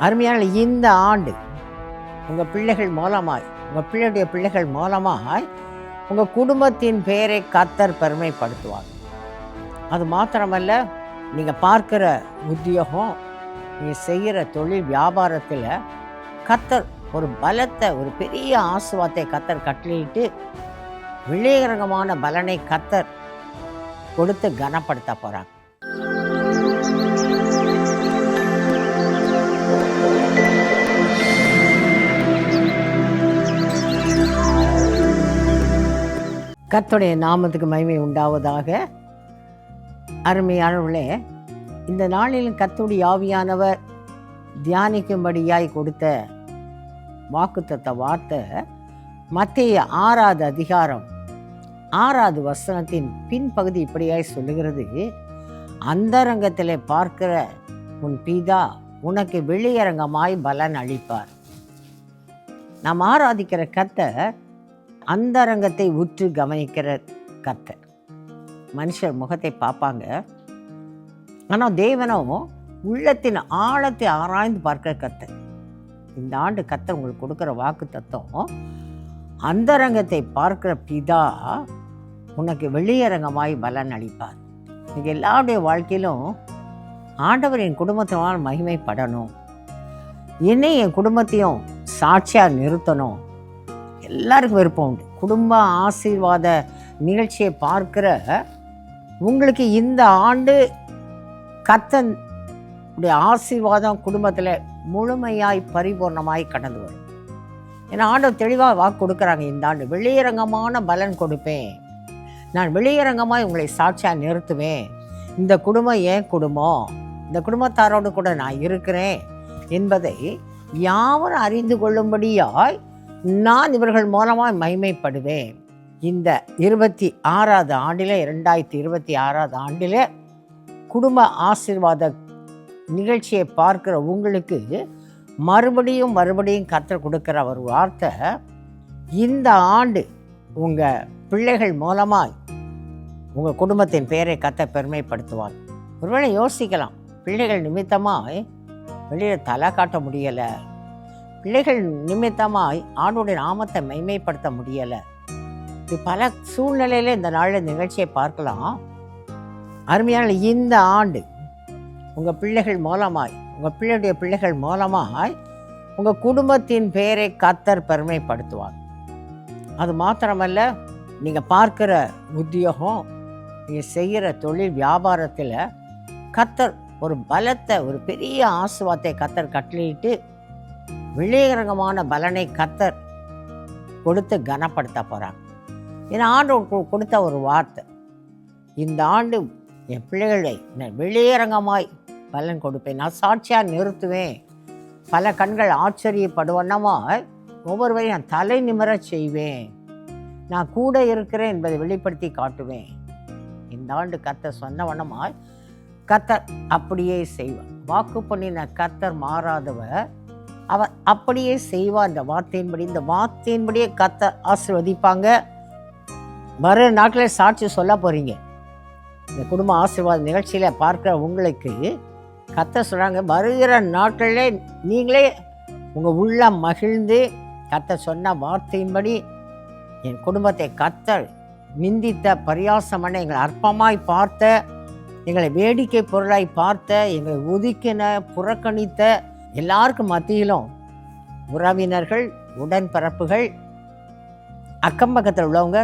அருமையான இந்த ஆண்டு உங்கள் பிள்ளைகள் மூலமாய், உங்கள் பிள்ளையுடைய பிள்ளைகள் மூலமாய் உங்கள் குடும்பத்தின் பெயரை கர்த்தர் பெருமைப்படுத்துவார். அது மாத்திரமல்ல, நீங்கள் பார்க்குற உத்தியோகம், நீங்கள் செய்கிற தொழில் வியாபாரத்தில் கர்த்தர் ஒரு பலத்தை, ஒரு பெரிய ஆசீர்வாதத்தை கர்த்தர் கட்டளையிட்டு வெளியரங்கமான பலனை கர்த்தர் கொடுத்து கனப்படுத்த போகிறாங்க. கர்த்தருடைய நாமத்துக்கு மகிமை உண்டாவதாக. அருமையானவர்களே, இந்த நாளில் கர்த்தருடைய ஆவியானவர் தியானிக்கும்படியாய் கொடுத்த வாக்குத்தத்த வார்த்தை மத்தேயு 6வது அதிகாரம் 6வது வசனத்தின் பின்பகுதி இப்படியாய் சொல்லுகிறது: அந்தரங்கத்திலே பார்க்கிற உன் பிதா உனக்கு வெளியரங்கமாய் பலன் அளிப்பார். நாம் ஆராதிக்கிற கர்த்தர் அந்தரங்கத்தை உற்று கவனிக்கிற கர்த்தர். மனுஷர் முகத்தை பார்ப்பாங்க, ஆனால் தேவனோ உள்ளத்தின் ஆழத்தை ஆராய்ந்து பார்க்கிற கர்த்தர். இந்த ஆண்டு கர்த்தர் உங்களுக்கு கொடுக்குற வாக்கு தத்துவம், அந்தரங்கத்தை பார்க்கிற பிதா உனக்கு வெளியரங்கமாய் பலன் அளிப்பார். நீங்கள் எல்லாருடைய வாழ்க்கையிலும் ஆண்டவர் என் குடும்பத்தினால் மகிமைப்படணும், என்னை என் குடும்பத்தையும் சாட்சியாக நிறுத்தணும். எல்லாருக்கும் விருப்பம் உண்டு. குடும்ப ஆசீர்வாத நிகழ்ச்சியை பார்க்கிற உங்களுக்கு இந்த ஆண்டு கர்த்தருடைய ஆசீர்வாதம் குடும்பத்தில் முழுமையாய் பரிபூர்ணமாய் கடந்து வரும். ஏன்னா ஆண்டவர் தெளிவாக வாக்கு கொடுக்குறாங்க, இந்த ஆண்டு வெளியரங்கமான பலன் கொடுப்பேன், நான் வெளியரங்கமாய் உங்களை சாட்சியாக நிறுத்துவேன், இந்த குடும்பம் என் குடும்பம், இந்த குடும்பத்தாரோடு கூட நான் இருக்கிறேன் என்பதை யாவரும் அறிந்து கொள்ளும்படியாய் நான் இவர்கள் மூலமாக மகிமைப்படுவேன். இந்த 26வது ஆண்டில், 2026 ஆண்டில் குடும்ப ஆசீர்வாத நிகழ்ச்சியை பார்க்குற உங்களுக்கு மறுபடியும் கர்த்தர் கொடுக்குற ஒரு வார்த்தை, இந்த ஆண்டு உங்கள் பிள்ளைகள் மூலமாய் உங்கள் குடும்பத்தின் பெயரை கர்த்தர் பெருமைப்படுத்துவார். ஒருவேளை யோசிக்கலாம், பிள்ளைகள் நிமித்தமாய் வெளியில் தலை காட்ட முடியலை, பிள்ளைகள் நிமித்தமாய் ஆண்டவருடைய நாமத்தை மகிமைப்படுத்த முடியலை. இது பல சூழ்நிலையில் இந்த நாளில் நிகழ்ச்சியை பார்க்கலாம். அருமையான இந்த ஆண்டு உங்கள் பிள்ளைகள் மூலமாய், உங்கள் பிள்ளையுடைய பிள்ளைகள் மூலமாய் உங்கள் குடும்பத்தின் பெயரை கர்த்தர் பெருமைப்படுத்துவார். அது மாத்திரமல்ல, நீங்கள் பார்க்குற உத்தியோகம், நீங்கள் செய்கிற தொழில் வியாபாரத்தில் கர்த்தர் ஒரு பலத்தை, ஒரு பெரிய ஆசீர்வாதத்தை கர்த்தர் கட்டளையிட்டு வெளியரங்கமான பலனை கர்த்தர் கொடுத்து கனப்படுத்த போகிறாங்க. ஏன்னா ஆண்டவர் கொடுத்த ஒரு வார்த்தை, இந்த ஆண்டு என் பிள்ளைகளை நான் வெளியரங்கமாய் பலன் கொடுப்பேன், நான் சாட்சியாக நிறுத்துவேன், பல கண்கள் ஆச்சரியப்படுவண்ணமாய் ஒவ்வொருவரையும் நான் தலை நிமிர செய்வேன், நான் கூட இருக்கிறேன் என்பதை வெளிப்படுத்தி காட்டுவேன். இந்த ஆண்டு கர்த்தர் சொன்ன வண்ணமாய் கர்த்தர் அப்படியே செய்வார். வாக்கு பண்ணின கர்த்தர் மாறாதவர், அவர் அப்படியே செய்வார். இந்த வார்த்தையின்படியே கர்த்தர் ஆசீர்வதிப்பாங்க. வர நாட்களில் சாட்சி சொல்ல போகிறீங்க. இந்த குடும்ப ஆசீர்வாத நிகழ்ச்சியில் பார்க்குற உங்களுக்கு கர்த்தர் சொல்கிறாங்க, வருகிற நாட்களிலே நீங்களே உங்கள் உள்ள மகிழ்ந்து கர்த்தர் சொன்ன வார்த்தையின்படி என் குடும்பத்தை கர்த்தர் நிந்தித்த, பரியாசமான, எங்களை அற்பமாய் பார்த்த, எங்களை வேடிக்கை பொருளாய் பார்த்த, எங்களை ஒதுக்கின, புறக்கணித்த எல்லாருக்கும் மத்தியிலும் உறவினர்கள், உடன்பிறப்புகள், அக்கம் பக்கத்தில் உள்ளவங்க,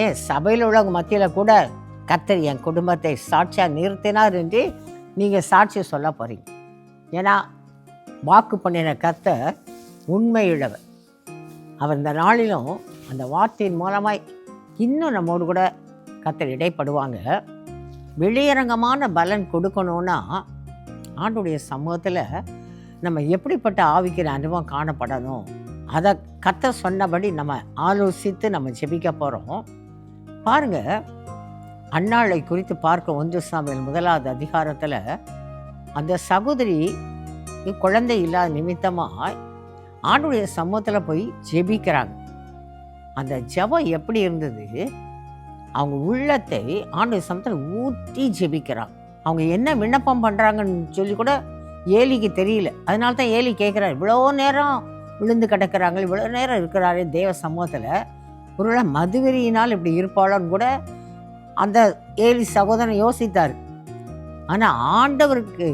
ஏன் சபையில் உள்ளவங்க மத்தியில் கூட கர்த்தர் என் குடும்பத்தை சாட்சியாக நிறுத்தினார் என்று நீங்கள் சாட்சி சொல்ல போகிறீங்க. ஏன்னா வாக்கு பண்ணின கர்த்தர் உண்மையுள்ளவர். அவர் இந்த நாளிலும் அந்த வார்த்தையின் மூலமாய் இன்னும் நம்மோடு கூட கர்த்தர் இடைப்படுவாங்க. வெளியரங்கமான பலன் கொடுக்கணுன்னா ஆண்டுடைய சமூகத்தில் நம்ம எப்படிப்பட்ட ஆவிக்கிற அனுபவம் காணப்படணும், அதை கர்த்தர் சொன்னபடி நம்ம ஆலோசித்து நம்ம ஜெபிக்க போகிறோம். பாருங்கள், அன்னாளை குறித்து பார்க்க 1 சாமுவேல் 1வது அதிகாரத்தில் அந்த சகோதரி குழந்தை இல்லாத நிமித்தமாக ஆண்டுடைய சமூகத்தில் போய் ஜெபிக்கிறாங்க. அந்த ஜெபம் எப்படி இருந்தது? அவங்க உள்ளத்தை ஆண்டு சமூகத்தில் ஊற்றி ஜெபிக்கிறாங்க. அவங்க என்ன விண்ணப்பம் பண்ணுறாங்கன்னு சொல்லி கூட ஏலிக்கு தெரியல. அதனால தான் ஏலி கேட்குறாரு, இவ்வளோ நேரம் விழுந்து கிடக்கிறாங்க, இவ்வளோ நேரம் இருக்கிறாரு தேவ சமூகத்தில், ஒருவேளை மதுவெறியினால் இப்படி இருப்பாளோன்னு கூட அந்த ஏலி சகோதரன் யோசித்தார். ஆனால் ஆண்டவருக்கு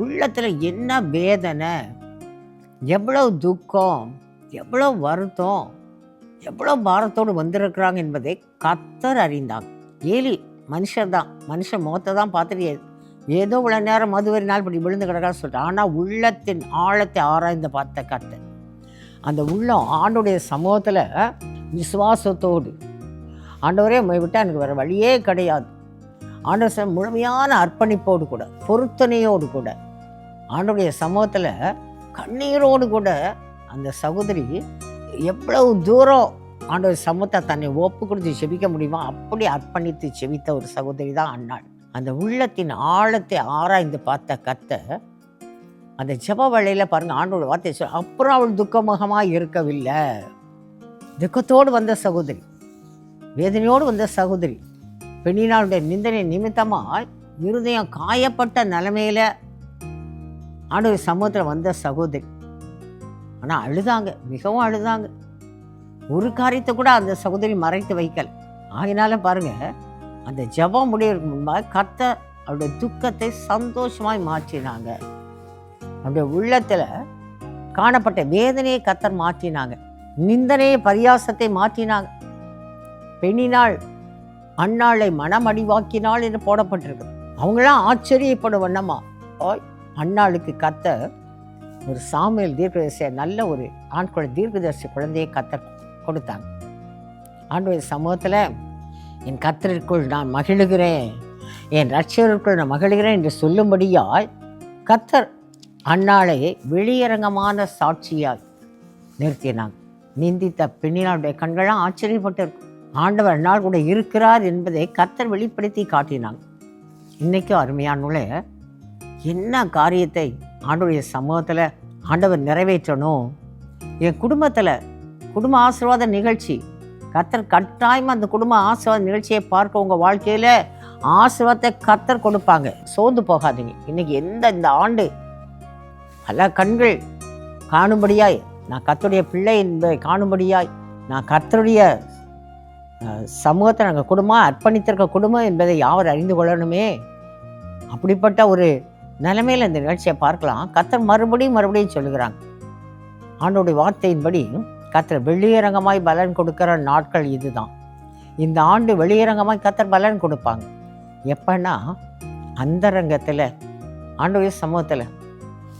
உள்ளத்தில் என்ன வேதனை, எவ்வளோ துக்கம், எவ்வளோ வருத்தம், எவ்வளோ பாரத்தோடு வந்திருக்கிறாங்க என்பதை கர்த்தர் அறிந்தாங்க. ஏலி மனுஷன் தான், மனுஷன் முகத்தை தான் பார்த்துட்டு ஏதோ இவ்வளோ நேரம் மதுவெறினால் இப்படி விழுந்து கிடக்கான்னு சொல்லிட்டு, ஆனால் உள்ளத்தின் ஆழத்தை ஆராய்ந்து பார்த்த கர்த்தர் அந்த உள்ளம் ஆண்டுடைய சமூகத்தில் விசுவாசத்தோடு, ஆண்டவரே விட்டால் எனக்கு வேறு வழியே கிடையாது, ஆண்டவர் முழுமையான அர்ப்பணிப்போடு கூட, பொருத்தனையோடு கூட, ஆண்டவருடைய சமூகத்தில் கண்ணீரோடு கூட அந்த சகோதரி எவ்வளவு தூரம் ஆண்டவர் சமூகத்தை தன்னை ஒப்பு கொடுத்து செபிக்க முடியுமோ அப்படி அர்ப்பணித்து செபித்த ஒரு சகோதரி தான் அன்னாள். அந்த உள்ளத்தின் ஆழத்தை ஆராய்ந்து பார்த்த கர்த்தர் அந்த ஜெப வேளையில் பாருங்கள், ஆண்டோட வார்த்தை சொல். அப்புறம் அவள் துக்கமுகமாக இருக்கவில்லை. துக்கத்தோடு வந்த சகோதரி, வேதனையோடு வந்த சகோதரி, பெண்ணினாளுடைய நிந்தனை நிமித்தமாக இருதயம் காயப்பட்ட நிலைமையில் ஆண்டவர் சமூகத்தில் வந்த சகோதரி. ஆனால் அழுதாங்க, மிகவும் அழுதாங்க. ஒரு காரியத்தை கூட அந்த சகோதரி மறைத்து வைக்கல. ஆகினால பாருங்க, அந்த ஜெபம் முடியறதுக்கு முன்பாக கர்த்தர் அவருடைய துக்கத்தை சந்தோஷமாய் மாற்றினாங்க. அவருடைய உள்ளத்தில் காணப்பட்ட வேதனையை கர்த்தர் மாற்றினாங்க, நிந்தனையை பரியாசத்தை மாற்றினாங்க. பெண்ணினாள் அன்னாளை மனமடிவாக்கினாள் என்று போடப்பட்டிருக்கு. அவங்களாம் ஆச்சரியப்படும் வண்ணமா அன்னாளுக்கு கர்த்தர் ஒரு சாமுவேல் தீர்க்கதரிசி, நல்ல ஒரு ஆண் குழந்தை, தீர்க்கதரிசி குழந்தையை கர்த்தர் கொடுத்தாங்க. ஆண்டவர் சமூகத்தில் என் கர்த்தருக்குள் நான் மகிழுகிறேன், என் ரட்சகருக்குள் நான் மகிழுகிறேன் என்று சொல்லும்படியாய் கர்த்தர் அன்னாளை வெளியரங்கமான சாட்சியாய் நிறுத்தினாங்க. நிந்தித்த பெண்ணினாளுடைய கண்களாம் ஆச்சரியப்பட்டிருக்கும். ஆண்டவர் அன்னாள் கூட இருக்கிறார் என்பதை கர்த்தர் வெளிப்படுத்தி காட்டினாங்க. இன்றைக்கும் அருமையானே என்ன காரியத்தை ஆண்டவருடைய சமூகத்தில் ஆண்டவர் நிறைவேற்றணும், என் குடும்பத்தில் குடும்ப ஆசீர்வாத நிகழ்ச்சி, கர்த்தர் கட்டாயமாக அந்த குடும்ப ஆசீர்வாத நிகழ்ச்சியை பார்க்க உங்கள் வாழ்க்கையில் ஆசீர்வாதத்தை கர்த்தர் கொடுப்பாங்க. சோர்ந்து போகாதீங்க. இன்றைக்கி இந்த ஆண்டு பல கண்கள் காணும்படியாய், நான் கர்த்தருடைய பிள்ளை என்பதை காணும்படியாய், நான் கர்த்தருடைய சமூகத்தை நாங்கள் குடும்பம் அர்ப்பணித்திருக்க குடும்பம் என்பதை யாவர் அறிந்து கொள்ளணுமே. அப்படிப்பட்ட ஒரு நிலைமையில் இந்த நிகழ்ச்சியை பார்க்கலாம். கர்த்தர் மறுபடியும் சொல்லுகிறாங்க. ஆண்டோடைய வார்த்தையின்படி கர்த்தர் வெளியரங்கமாய் பலன் கொடுக்கிற நாட்கள் இதுதான். இந்த ஆண்டு வெளியரங்கமாய் கர்த்தர் பலன் கொடுப்பாங்க. எப்பன்னா அந்தரங்கத்தில் ஆண்டோடைய சமூகத்தில்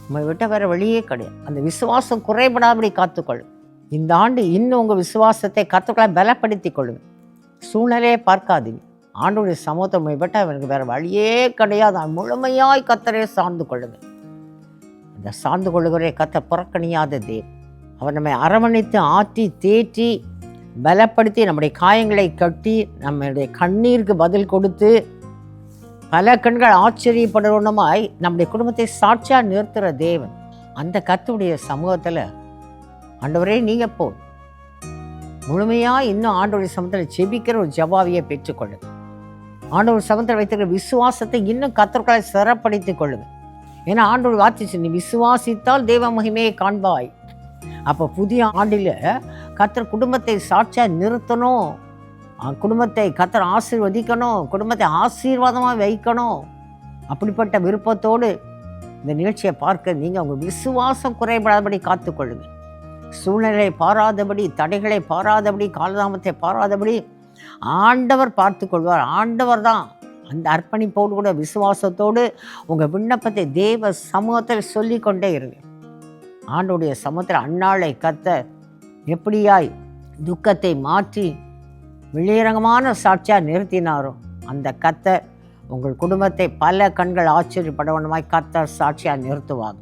நம்ம விட்ட வேற வழியே கிடையாது. அந்த விசுவாசம் குறைபடாமடி காத்துக்கொள்ளும். இந்த ஆண்டு இன்னும் உங்கள் விசுவாசத்தை கர்த்தர்களை பலப்படுத்தி கொள்ளுங்க. சூழ்நிலையை பார்க்காதீங்க. ஆண்டோடைய சமூகத்தை விட்டால் அவனுக்கு வேறு வழியே கிடையாது. முழுமையாய் கர்த்தரை சார்ந்து கொள்ளுங்க. அந்த சார்ந்து கொள்ளுகிற கர்த்தர் புறக்கணியாத தேவன். அவர் நம்மை அரவணைத்து ஆற்றி தேற்றி பலப்படுத்தி நம்முடைய காயங்களை கட்டி நம்முடைய கண்ணீருக்கு பதில் கொடுத்து பல கண்கள் ஆச்சரியப்படணுமாய் நம்முடைய குடும்பத்தை சாட்சியாக நிறுத்துகிற தேவன். அந்த கர்த்தருடைய சமூகத்தில் ஆண்டவரே நீங்கள் போ முழுமையாக இன்னும் ஆண்டவருடைய சமூகத்தில் செபிக்கிற ஒரு ஜபாவியை பெற்றுக்கொள்ளுங்க. ஆண்டவர் சமூகத்தில் வைத்திருக்கிற விசுவாசத்தை இன்னும் கர்த்தர்களை சிறப்படுத்திக் கொள்ளுங்க. ஏன்னா ஆண்டவர் வார்த்தை, நீ விசுவாசித்தால் தேவ மகிமையை காண்பாய். அப்போ புதிய ஆண்டில் கர்த்தர் குடும்பத்தை சாட்சியாக நிறுத்தணும், குடும்பத்தை கர்த்தர் ஆசீர்வதிக்கணும், குடும்பத்தை ஆசீர்வாதமாக வைக்கணும். அப்படிப்பட்ட விருப்பத்தோடு இந்த நிகழ்ச்சியை பார்க்க நீங்கள் உங்கள் விசுவாசம் குறைபடாதபடி காத்துக்கொள்ளுங்க. சூழ்நிலை பாராதபடி, தடைகளை பாராதபடி, காலதாமத்தை பாராதபடி ஆண்டவர் பார்த்து கொள்வார். ஆண்டவர் தான். அந்த அர்ப்பணிப்போடு கூட விசுவாசத்தோடு உங்கள் விண்ணப்பத்தை தேவ சமூகத்தில் சொல்லி கொண்டே இருங்க. ஆண்டோடைய சமூகத்தில் அன்னாளை கர்த்தர் எப்படியாய் துக்கத்தை மாற்றி வெளியரங்கமான சாட்சியாக நிறுத்தினாரோ அந்த கர்த்தர் உங்கள் குடும்பத்தை பல கண்கள் ஆச்சரியப்படவனமாய் கர்த்தர் சாட்சியாக நிறுத்துவாங்க.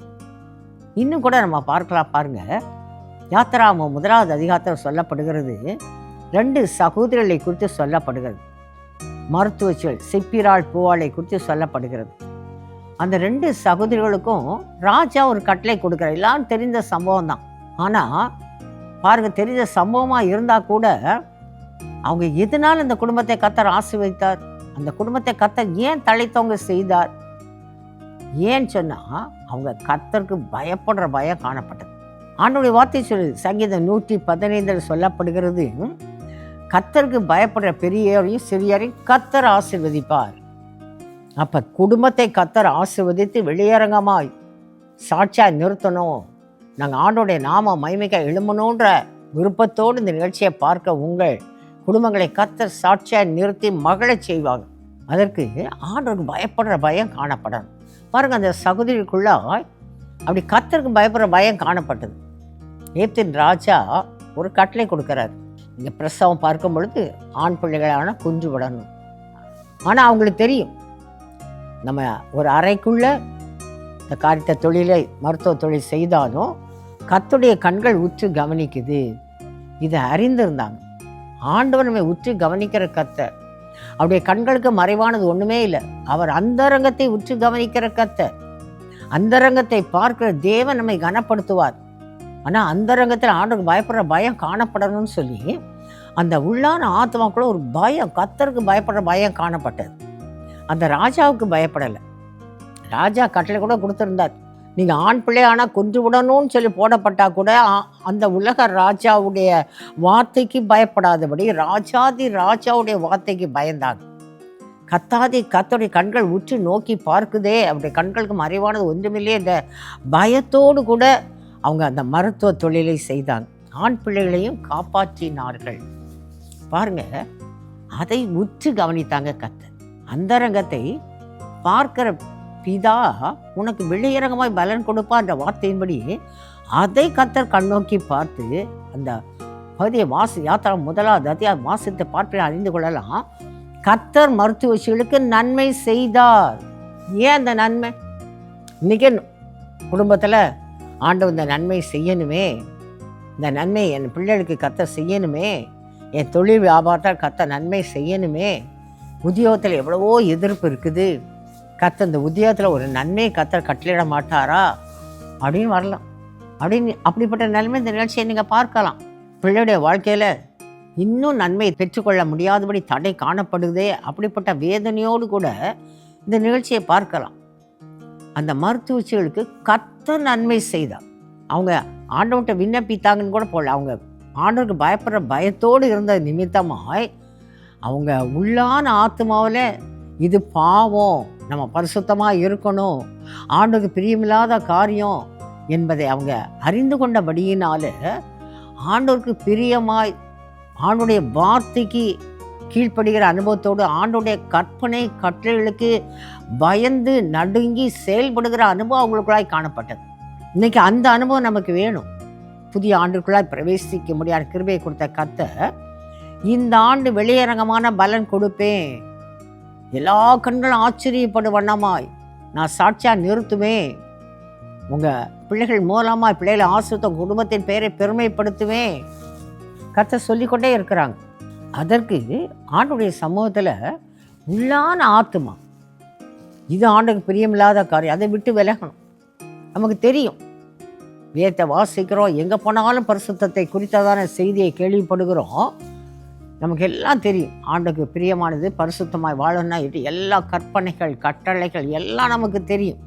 இன்னும் கூட நம்ம பார்க்கலாம். பாருங்கள், யாத்திராகமம் 1வது அதிகாரத்தில் சொல்லப்படுகிறது, 2 சகோதரிகளை குறித்து சொல்லப்படுகிறது. மருத்துவச்சிகள் சிப்பிராள் பூவாளை குறித்து சொல்லப்படுகிறது. அந்த 2 சகோதரிகளுக்கும் ராஜா ஒரு கட்டளை கொடுக்குறார். எல்லாரும் தெரிந்த சம்பவம் தான். ஆனால் பாருங்கள், தெரிஞ்ச சம்பவமாக இருந்தால் கூட அவங்க எதனால் அந்த குடும்பத்தை கர்த்தர் ஆசீர்வதித்தார், அந்த குடும்பத்தை கர்த்தர் ஏன் தழைத்தவங்க செய்தார், ஏன்னு சொன்னால் அவங்க கர்த்தருக்கு பயப்படுற பயம் காணப்பட்டது. ஆண்டவருடைய வார்த்தை சொல்லுது, சங்கீதம் 115 சொல்லப்படுகிறது, கர்த்தருக்கு பயப்படுற பெரியோரையும் சிறியோரையும் கர்த்தர் ஆசீர்வதிப்பார். அப்போ குடும்பத்தை கர்த்தர் ஆசீர்வதித்து வெளியரங்கமாய் சாட்சியாக நிறுத்தணும், நாங்கள் ஆண்டோடைய நாம மகிமைக்காக எழும்பணுன்ற விருப்பத்தோடு இந்த நிகழ்ச்சியை பார்க்க உங்கள் குடும்பங்களை கர்த்தர் சாட்சியாக நிறுத்தி மகிழச் செய்வாங்க. அதற்கு ஆண்டவருக்கு பயப்படுற பயம் காணப்படணும். பாருங்கள், அந்த சகோதரிக்குள்ள அப்படி கர்த்தருக்கு பயப்படுற பயம் காணப்பட்டது. ஏத்தின் ராஜா ஒரு கட்டளை கொடுக்குறாரு, இந்த பிரசவம் பார்க்கும் பொழுது ஆண் பிள்ளைகளான குஞ்சு விடணும். ஆனால் அவங்களுக்கு தெரியும், நம்ம ஒரு அறைக்குள்ள இந்த காரியத்தை தொழிலை மருத்துவ தொழில் செய்தாலும் கர்த்தருடைய கண்கள் உற்று கவனிக்குது. இதை அறிந்திருந்தாங்க. ஆண்டவர் நம்மை உற்று கவனிக்கிற கர்த்தர். அவருடைய கண்களுக்கு மறைவானது ஒன்றுமே இல்லை. அவர் அந்தரங்கத்தை உற்று கவனிக்கிற கர்த்தர். அந்தரங்கத்தை பார்க்கிற தேவன் நம்மை கனப்படுத்துவார். ஆனால் அந்தரங்கத்தில் ஆண்டவருக்கு பயப்படுற பயம் காணப்படணும்னு சொல்லி அந்த உள்ளான ஆத்மாக்குள்ள ஒரு பயம், கர்த்தருக்கு பயப்படுற பயம் காணப்பட்டது. அந்த ராஜாவுக்கு பயப்படலை. ராஜா கட்டளை கூட கொடுத்துருந்தார், நீங்கள் ஆண் பிள்ளை ஆனால் கொன்று விடணும்னு சொல்லி போடப்பட்டா கூட அந்த உலக ராஜாவுடைய வார்த்தைக்கு பயப்படாதபடி ராஜாதி ராஜாவுடைய வார்த்தைக்கு பயந்தாங்க. கர்த்தருடைய கண்கள் உற்று நோக்கி பார்க்குதே, அவருடைய கண்களுக்கு மறைவானது ஒன்றுமில்லையே, இந்த பயத்தோடு கூட அவங்க அந்த மருத்துவ தொழிலை செய்தாங்க. ஆண் பிள்ளைகளையும் காப்பாற்றினார்கள். பாருங்க, அதை உற்று கவனித்தாங்க கர்த்தர். அந்தரங்கத்தை பார்க்கிற பிதா உனக்கு வெளியரங்கமாய் பலன் கொடுப்பா என்ற வார்த்தையின்படி அதை கர்த்தர் கண்ணோக்கி பார்த்து அந்த பகுதியை யாத்திரா 1வது அத்தியாயம் வாசித்து பார்ப்பதை அறிந்து கொள்ளலாம். கர்த்தர் மருத்துவர்களுக்கு நன்மை செய்தார். ஏன் அந்த நன்மை? இன்னைக்கு குடும்பத்தில் ஆண்டவர் இந்த நன்மை செய்யணுமே, இந்த நன்மை என் பிள்ளைகளுக்கு கர்த்தர் செய்யணுமே, என் தொழில் வியாபாரத்தால் கர்த்தர் நன்மை செய்யணுமே, உத்தியோகத்தில் எவ்வளவோ எதிர்ப்பு இருக்குது, கர்த்தர் இந்த உத்தியோகத்தில் ஒரு நன்மையை கர்த்தர் கட்டளையிட மாட்டாரா அப்படின்னு வரலாம். அப்படிப்பட்ட நன்மை இந்த நிகழ்ச்சியை நீங்கள் பார்க்கலாம். பிள்ளையுடைய வாழ்க்கையில் இன்னும் நன்மையை பெற்றுக்கொள்ள முடியாதபடி தடை காணப்படுதே, அப்படிப்பட்ட வேதனையோடு கூட இந்த நிகழ்ச்சியை பார்க்கலாம். அந்த மருத்துவச்சிகளுக்கு கர்த்தர் நன்மை செய்தார். அவங்க ஆண்டவர்கிட்ட விண்ணப்பித்தாங்கன்னு கூட போடல. அவங்க ஆண்டவருக்கு பயப்படுற பயத்தோடு இருந்த நிமித்தமாய் அவங்க உள்ளான ஆத்மாவில் இது பாவம், நம்ம பரிசுத்தமாக இருக்கணும், ஆண்டவருக்கு பிரியமில்லாத காரியம் என்பதை அவங்க அறிந்து கொண்டபடியினால ஆண்டவருக்கு பிரியமாய் ஆண்டுடைய வார்த்தைக்கு கீழ்ப்படுகிற அனுபவத்தோடு ஆண்டுடைய கற்பனை கட்டளைகளுக்கு பயந்து நடுங்கி செயல்படுகிற அனுபவம் அவங்களுக்குள்ளாய் காணப்பட்டது. இன்னைக்கு அந்த அனுபவம் நமக்கு வேணும். புதிய ஆண்டுக்குள்ளாய் பிரவேசிக்க முடியாத கிருபையை கொடுத்த கர்த்தர் இந்த ஆண்டு வெளியரங்கமான பலன் கொடுப்பேன், எல்லா கண்களும் ஆச்சரியப்படும் வண்ணமாய் நான் சாட்சியாக நிறுத்துவேன், உங்கள் பிள்ளைகள் மூலமாக பிள்ளைகளை ஆசிரியத்த குடும்பத்தின் பெயரை பெருமைப்படுத்துவேன் கர்த்தர் சொல்லிக்கொண்டே இருக்கிறாங்க. அதற்கு ஆண்டுடைய சமூகத்தில் உள்ளான ஆத்மா இது ஆண்டுக்கு பிரியமில்லாத காரியம், அதை விட்டு விலகணும். நமக்கு தெரியும், வேதத்தை வாசிக்கிறோம், எங்கே போனாலும் பரிசுத்தத்தை குறித்ததான செய்தியை கேள்விப்படுகிறோம். நமக்கு எல்லாம் தெரியும், ஆண்டுக்கு பிரியமானது பரிசுத்தமாய் வாழணும்னா எல்லா கற்பனைகள் கட்டளைகள் எல்லாம் நமக்கு தெரியும்.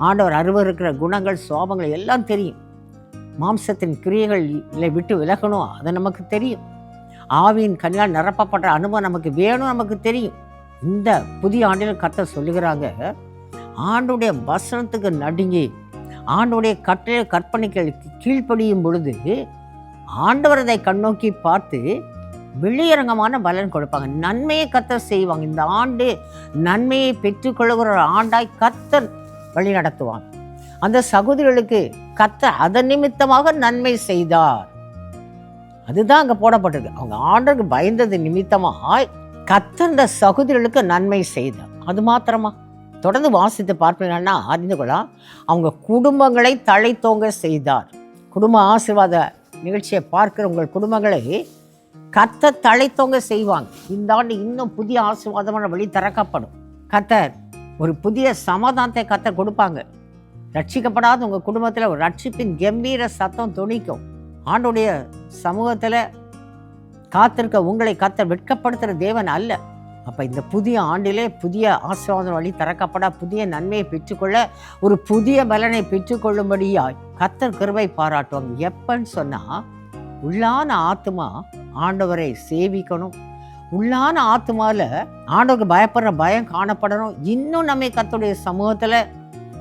ஆண்டவர் அருவருக்கிற குணங்கள் சுவாபங்கள் எல்லாம் தெரியும். மாம்சத்தின் கிரியைகளை விட்டு விலகணும், அது நமக்கு தெரியும். ஆவியின் கனியால் நிரப்பப்படுற அனுபவம் நமக்கு வேணும், நமக்கு தெரியும். இந்த புதிய ஆண்டில் கர்த்தர் சொல்லுகிறாங்க, ஆண்டுடைய வசனத்துக்கு நடுங்கி ஆண்டுடைய கட்டளை கற்பனைகளுக்கு கீழ்ப்படியும் பொழுது ஆண்டவர் அதை கண்ணோக்கி பார்த்து வெளியரங்கமான பலன் கொடுப்பாங்க, நன்மையை கர்த்தர் செய்வாங்க. இந்த ஆண்டு நன்மையை பெற்றுக்கொள்கிற ஒரு ஆண்டாய் கர்த்தர் வழி நடத்துவாங்க. அந்த சகோதரிகளுக்கு கர்த்தர் அதன் நிமித்தமாக நன்மை செய்தார். அதுதான் அங்கே போடப்பட்டிருக்கு. அவங்க ஆண்டருக்கு பயந்தது நிமித்தமாய் கர்த்தர் இந்த சகோதரிகளுக்கு நன்மை செய்தார். அது மாத்திரமா? தொடர்ந்து வாசித்து பார்ப்பீங்கன்னா அறிந்து கொள்ளலாம், அவங்க குடும்பங்களை தழைத்தோங்க செய்தார். குடும்ப ஆசீர்வாத நிகழ்ச்சியை பார்க்கிற உங்கள் குடும்பங்களை கர்த்தர் தழைத்தோங்க செய்வாங்க. இந்த ஆண்டு இன்னும் புதிய ஆசீர்வாதமான வழி திறக்கப்படும். கர்த்தர் ஒரு புதிய சமாதானத்தை கர்த்தர் கொடுப்பாங்க. ரட்சிக்கப்படாத உங்கள் குடும்பத்தில் ஒரு ரட்சிப்பின் கம்பீர சத்தம் துணிக்கும். ஆண்டுடைய சமூகத்தில் காத்திருக்க உங்களை கர்த்தர் வெட்கப்படுத்துகிற தேவன் அல்ல. அப்போ இந்த புதிய ஆண்டிலே புதிய ஆசீர்வாதம் வழி திறக்கப்பட புதிய நன்மையை பெற்றுக்கொள்ள ஒரு புதிய பலனை பெற்றுக்கொள்ளும்படியாய் கர்த்தர் கிருபை பாராட்டுவாங்க. எப்பன்னு சொன்னால், உள்ளான ஆத்மா ஆண்டவரை சேவிக்கணும், உள்ளான ஆத்மாவில் ஆண்டவருக்கு பயப்படுற பயம் காணப்படணும். இன்னும் நம்மை கர்த்தருடைய சமூகத்தில்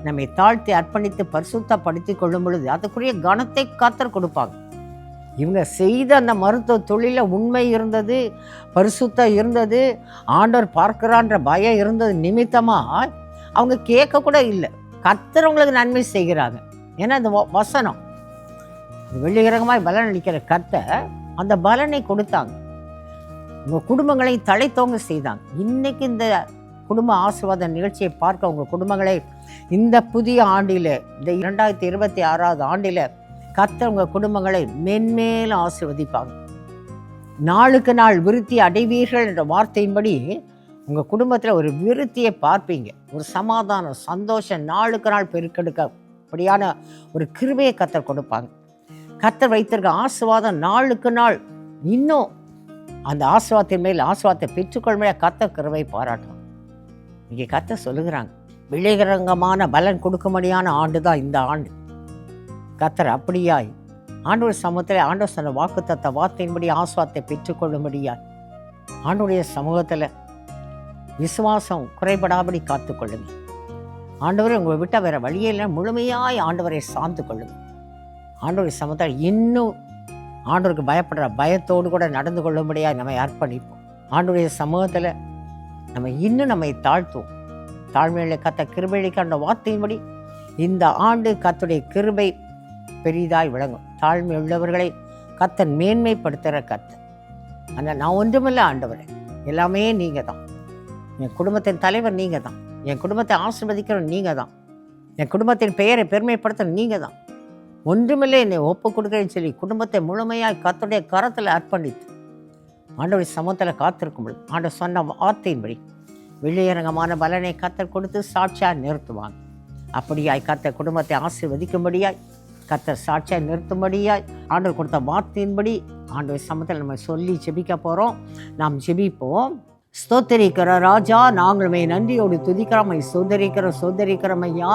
நம்மை தாழ்த்தி அர்ப்பணித்து பரிசுத்தப்படுத்தி கொள்ளும் பொழுது அதுக்குரிய கனத்தை கர்த்தர் கொடுப்பாங்க. இவங்க செய்த அந்த மருத்துவ தொழிலில் உண்மை இருந்தது, பரிசுத்தம் இருந்தது, ஆண்டவர் பார்க்கிறான்ற பயம் இருந்தது நிமித்தமாக அவங்க கேட்க கூட இல்லை. கர்த்தர் அவங்களுக்கு நன்மை செய்கிறாங்க. ஏன்னா இந்த வசனம் வெள்ளிகிரகமாய் பலன் அளிக்கிற கர்த்தர் அந்த பலனை கொடுத்தாங்க. உங்கள் குடும்பங்களை தழைத்தோங்க செய்தாங்க. இன்னைக்கு இந்த குடும்ப ஆசீர்வாத நிகழ்ச்சியை பார்க்க உங்கள் குடும்பங்களை இந்த புதிய ஆண்டில், இந்த 2026 ஆண்டில் கர்த்தர் உங்கள் குடும்பங்களை மென்மேலும் ஆசீர்வதிப்பாங்க. நாளுக்கு நாள் விருத்தி அடைவீர்கள் என்ற வார்த்தையின்படி உங்கள் குடும்பத்தில் ஒரு விருத்தியை பார்ப்பீங்க. ஒரு சமாதானம், சந்தோஷம் நாளுக்கு நாள் பெருக்கெடுக்க அப்படியான ஒரு கிருபையை கர்த்தர் கொடுப்பாங்க. கர்த்தர் வைத்திருக்க ஆசீர்வாதம் நாளுக்கு நாள் இன்னும் அந்த ஆசீர்வாதத்தின் மேல் ஆசீர்வாதத்தை பெற்றுக்கொள்மையாக கர்த்தர் கிருபை பாராட்டலாம். இங்கே கர்த்தர் சொல்லுகிறாங்க, விளைகிரங்கமான பலன் கொடுக்கும்படியான ஆண்டு தான் இந்த ஆண்டு. கர்த்தர் அப்படியாய் ஆண்டவர் சமூகத்தில் ஆண்டவர் சொன்ன வாக்குத்தத்த வார்த்தையின்படி ஆசீர்வாதத்தை பெற்றுக்கொள்ளும்படியாய் ஆண்டவருடைய சமூகத்தில் விசுவாசம் குறைபடாபடி காத்துக்கொள்ளுங்க. ஆண்டவரை உங்களை விட்டால் வேறு வழியில் முழுமையாய் ஆண்டவரை சார்ந்து கொள்ளுங்க. ஆண்டவருடைய சமூகத்தில் இன்னும் ஆண்டவருக்கு பயப்படுற பயத்தோடு கூட நடந்து கொள்ளும்படியாக நம்மை அர்ப்பணிப்போம். ஆண்டவருடைய சமூகத்தில் நம்ம இன்னும் நம்மை தாழ்த்துவோம். தாழ்மையில கர்த்தர் கிருபைக்கு அந்த வார்த்தையின்படி இந்த ஆண்டு கர்த்தருடைய கிருபை பெரிதாய் விளங்கும். தாழ்மை உள்ளவர்களை கர்த்தர் மேன்மைப்படுத்துகிற கர்த்தர். ஆனால் நான் ஒன்றுமில்லை ஆண்டவரே, எல்லாமே நீங்கள் தான். என் குடும்பத்தின் தலைவர் நீங்கள் தான். என் குடும்பத்தை ஆசீர்வதிக்கிற நீங்கள் தான். என் குடும்பத்தின் பெயரை பெருமைப்படுத்துகிற நீங்கள் தான். ஒன்றுமில்லை என்னை ஒப்பு கொடுக்குறேன்னு சொல்லி குடும்பத்தை முழுமையாக கர்த்தருடைய கரத்தில் அர்ப்பணித்து ஆண்டவருடைய சமூகத்தில் காத்திருக்கும் பொழுது ஆண்டவர் சொன்ன வார்த்தையின்படி வெளியரங்கமான பலனை கர்த்தர் கொடுத்து சாட்சியாக நிறுத்துவாங்க. அப்படியாய் கர்த்தர் குடும்பத்தை ஆசீர்வதிக்கும்படியாய் கர்த்தர் சாட்சியாக நிறுத்தும்படியாய் ஆண்டவர் கொடுத்த வார்த்தையின்படி ஆண்டவர் சமூகத்தில் நம்ம சொல்லி ஜெபிக்க போகிறோம். நாம் ஜெபிப்போம். ஸ்தோத்தரிக்கிற ராஜா, நாங்களுமே நன்றியோடு துதிக்கிறோம், சோதரிக்கிறோம் ஐயா.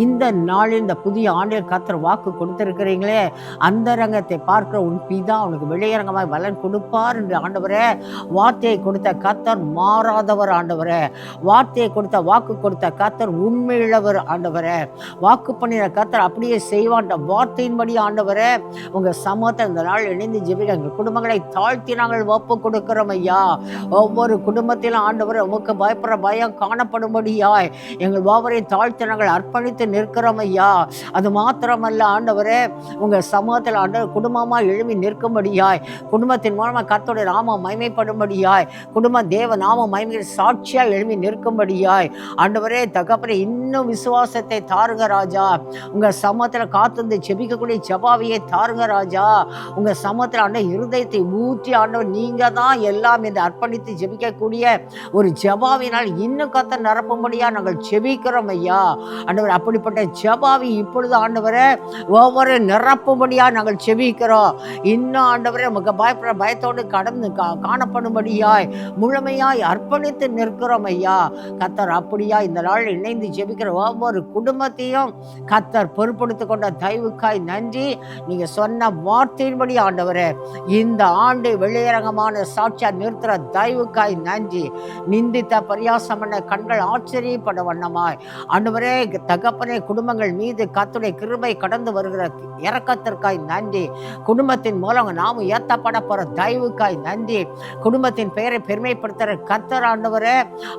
இந்த நாளில் இந்த புதிய ஆண்டில் கர்த்தர் வாக்கு கொடுத்திருக்கிறீங்களே, அந்த ரங்கத்தை பார்க்கிற உன் பிதா உனக்கு வெளியரங்கமாய் பலன் கொடுப்பார் என்று ஆண்டவரே வார்த்தையை கொடுத்த கர்த்தர் மாறாதவர் ஆண்டவரே. வார்த்தையை கொடுத்த வாக்கு கொடுத்த கர்த்தர் உண்மையுள்ளவர் ஆண்டவரே. வாக்கு பண்ணின கர்த்தர் அப்படியே செய்வான் வார்த்தையின்படி ஆண்டவரே உங்கள் சமூகத்தை இந்த நாள் இணைந்து ஜெபிக்க எங்கள் குடும்பங்களை தாழ்த்தி நாங்கள் ஒப்பு கொடுக்கிறோம் ஐயா. ஒவ்வொரு குடும்பத்தில் ஆண்டவர் உமக்கு பயப்படுற பயம் காணப்படும்படியாய் எங்கள் ஒவ்வொரு தாழ்த்தி நாங்கள் அர்ப்பணித்து நிற்கிறோம் ஐயா. அது மாத்திரமல்ல ஆண்டவரே, உங்கள் சமூகத்தில் ஆண்டவர் குடும்பமாக எழுப்பி நிற்கும்படியாய், குடும்பத்தின் மூலமாக கர்த்தருடைய நாமம் மகிமைப்படும்படியாய், குடும்ப தேவ நாமம் மகிமை சாட்சியாக எழுப்பி நிற்கும்படியாய் ஆண்டவரே தகப்பனே இன்னும் விசுவாசத்தை தாருங்க ராஜா. உங்கள் சமூகத்தில் காத்திருந்து ஜெபிக்கக்கூடிய ஜெபாவியை தாருங்க ராஜா. உங்கள் சமூகத்தில் ஆண்டவர் இருதயத்தை ஊற்றி ஆண்டவர் நீங்கள் தான் எல்லாம் என்று அர்ப்பணித்து ஜெபிக்கக்கூடிய ஒரு ஜெபாவினால் இன்னும் கர்த்தர் நிரப்பும்படியா நாங்கள் ஜெபிக்கிறோம் ஐயா. ஆண்டவர் அப்படிப்பட்ட ஜெபாவி இப்பொழுது ஆண்டவரே ஒவ்வொரு நிரப்பும்படியா நாங்கள் ஜெபிக்கிறோம். இன்னும் ஆண்டவரே உமக்கு பயப்படுற பயத்தோடு கடந்து காணப்படும்படியாய் முழுமையாய் அர்ப்பணித்து நிற்கிறோம் ஐயா. கர்த்தர் அப்படியா இந்த நாள் இணைந்து ஜெபிக்கிற ஒவ்வொரு குடும்பத்தையும் கர்த்தர் பொறுப்படுத்தி கொண்ட தயவுக்காய் நன்றி. நீங்க சொன்ன வார்த்தையின்படி ஆண்டவரே இந்த ஆண்டு வெளியரங்கமான சாட்சியா நிறுத்துற தயவுக்காய் நன்றி. நிந்தித்த பரியாசம் பண்ண கண்கள் ஆச்சரியப்பட வண்ணமாய் ஆண்டவரே தகப்பனே குடும்பங்கள் மீது கர்த்தருடைய கிருபை கடந்து வருகிற இரக்கத்திற்காய் நன்றி. குடும்பத்தின் மூலம் நாமும் ஏற்றப்பட போற தயவுக்காய் நன்றி. குடும்பத்தின் பெயரை பெருமைப்படுத்துகிற கர்த்தர் ஆண்டவரே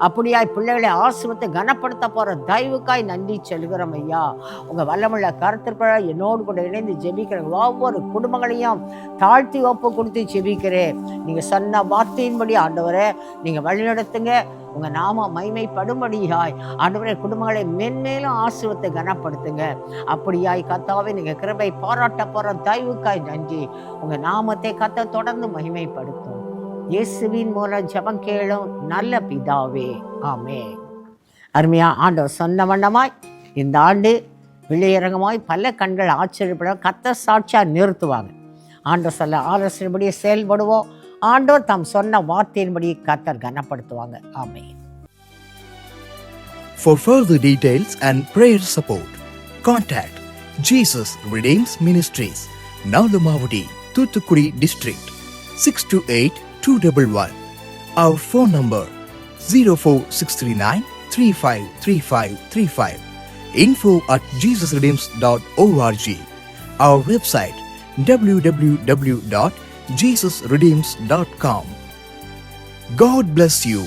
அப்படியாய் பிள்ளைகளை ஆசீர்வதித்து கனப்படுத்த போற தயவுக்காய் நன்றி செல்கிறோம் ஐயா. உங்க வல்லமுள்ள கருத்திற்குள்ள என்னோடு கூட இணைந்து ஜெபிக்கிற ஒவ்வொரு குடும்பங்களையும் தாழ்த்தி ஒப்பு கொடுத்து ஜெபிக்கிறேன். நீங்க சொன்ன வார்த்தையின்படி ஆண்டவரே நீங்க வழிநடத்துங்க. உங்க நாம மகிமைப்படும்படியாய் ஆண்டவரே குடும்பங்களை மென்மேலும் ஆசீர்வதித்து கனப்படுத்துங்க. அப்படியாய் கர்த்தாவே நீங்க கிருபை பாராட்ட போற தயவுக்காய் நன்றி. உங்க நாமத்தை கர்த்தர் தொடர்ந்து மகிமைப்படுத்தும். இயேசுவின் மூலம் ஜெபம் கேளும் நல்ல பிதாவே, ஆமென். அருமையா ஆண்டவர் சொன்ன வண்ணமாய் இந்த ஆண்டு வெளியரங்கமாய் பல கண்கள் ஆச்சரியப்பட கர்த்தர் சாட்சியா நிறுத்துவாங்க. ஆண்டவர் சொல்ல ஆலோசனைப்படியே செயல்படுவோம். ஆண்டவர் தாம் சொன்ன வார்த்தையின்படி கர்த்தர் கனப்படுத்துவாங்க. ஆமென். For further details and prayer support, contact Jesus Redeems Ministries, Nalumavudi, Thuthukudi District, 628-211. Our phone number 04639-353535. info@jesusredeems.org. Our website www.jesusredeems.com. God bless you.